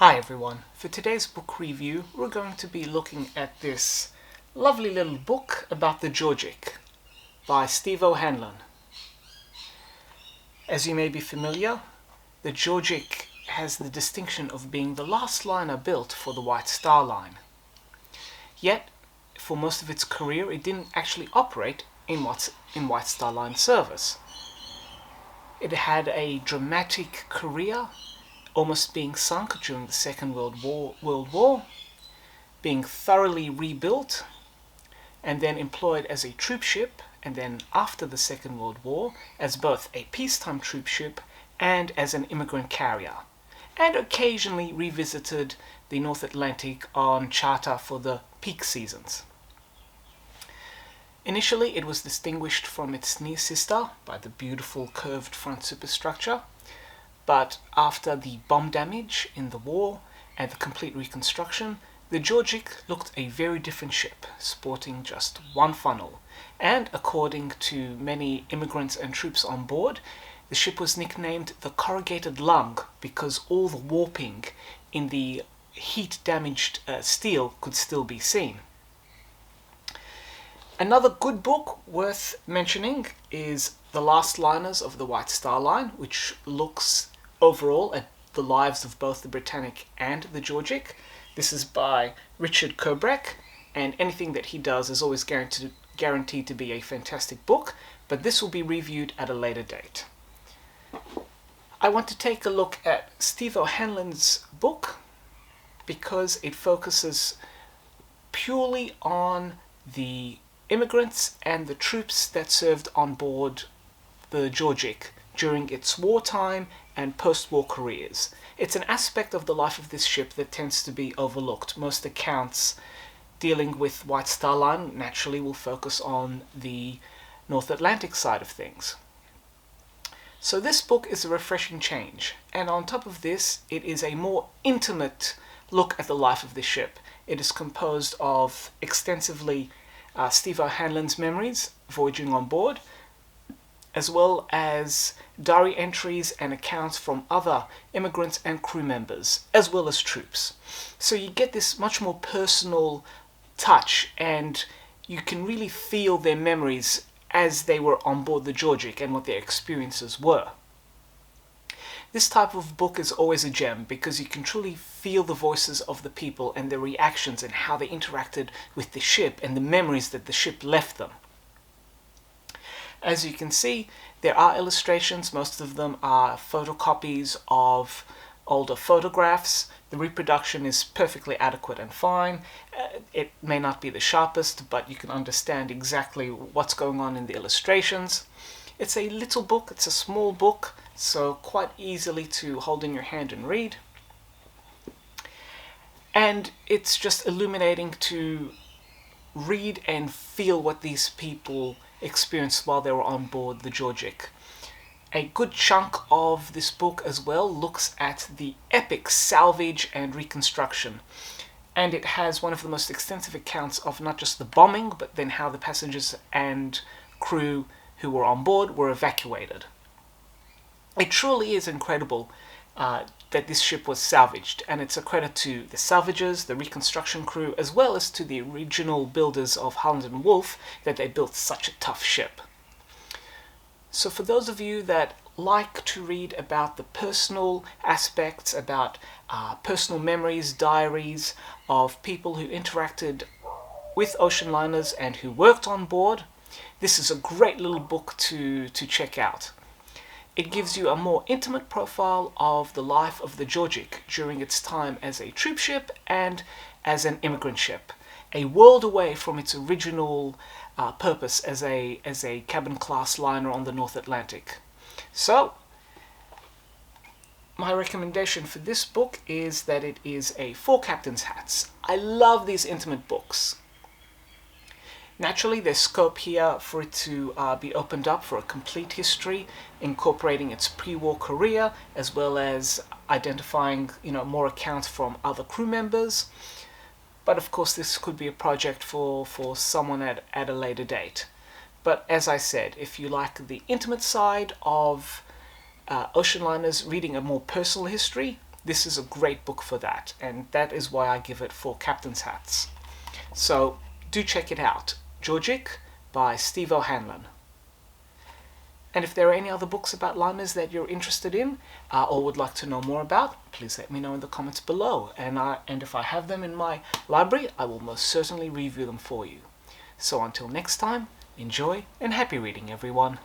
Hi everyone, for today's book review we're going to be looking at this lovely little book about the Georgic by Steve O'Hanlon. As you may be familiar, the Georgic has the distinction of being the last liner built for the White Star Line. Yet, for most of its career it didn't actually operate in White Star Line service. It had a dramatic career, almost being sunk during the Second World War, being thoroughly rebuilt, and then employed as a troop ship, and then after the Second World War as both a peacetime troop ship and as an immigrant carrier, and occasionally revisited the North Atlantic on charter for the peak seasons. Initially it was distinguished from its near sister by the beautiful curved front superstructure, but after the bomb damage in the war and the complete reconstruction, the Georgic looked a very different ship, sporting just one funnel, and according to many immigrants and troops on board, the ship was nicknamed the Corrugated Lung because all the warping in the heat-damaged steel could still be seen. Another good book worth mentioning is The Last Liners of the White Star Line, which looks overall at the lives of both the Britannic and the Georgic. This is by Richard Kobreck, and anything that he does is always guaranteed to be a fantastic book, but this will be reviewed at a later date. I want to take a look at Steve O'Hanlon's book because it focuses purely on the immigrants and the troops that served on board the Georgic during its wartime and post-war careers. It's an aspect of the life of this ship that tends to be overlooked. Most accounts dealing with White Star Line naturally will focus on the North Atlantic side of things. So this book is a refreshing change, and on top of this, it is a more intimate look at the life of the ship. It is composed of extensively Steve O'Hanlon's memories voyaging on board, as well as diary entries and accounts from other immigrants and crew members, as well as troops. So you get this much more personal touch, and you can really feel their memories as they were on board the Georgic and what their experiences were. This type of book is always a gem because you can truly feel the voices of the people and their reactions and how they interacted with the ship and the memories that the ship left them. As you can see, there are illustrations. Most of them are photocopies of older photographs. The reproduction is perfectly adequate and fine. It may not be the sharpest, but you can understand exactly what's going on in the illustrations. It's a little book, it's a small book, so quite easily to hold in your hand and read. And it's just illuminating to read and feel what these people experienced while they were on board the Georgic. A good chunk of this book as well looks at the epic salvage and reconstruction, and it has one of the most extensive accounts of not just the bombing, but then how the passengers and crew who were on board were evacuated. It truly is incredible that this ship was salvaged, and it's a credit to the salvagers, the reconstruction crew, as well as to the original builders of Holland and Wolff that they built such a tough ship. So for those of you that like to read about the personal aspects, about personal memories, diaries of people who interacted with ocean liners and who worked on board, this is a great little book to check out. It gives you a more intimate profile of the life of the Georgic during its time as a troop ship and as an immigrant ship, a world away from its original purpose as a cabin class liner on the North Atlantic. So, my recommendation for this book is that it is a 4 captain's hats. I love these intimate books. Naturally, there's scope here for it to be opened up for a complete history, incorporating its pre-war career, as well as identifying, more accounts from other crew members. But of course, this could be a project for someone at a later date. But as I said, if you like the intimate side of ocean liners, reading a more personal history, this is a great book for that, and that is why I give it 4 captain's hats. So do check it out. Georgic by Steve O'Hanlon. And if there are any other books about liners that you're interested in or would like to know more about, please let me know in the comments below. And if I have them in my library, I will most certainly review them for you. So until next time, enjoy and happy reading, everyone.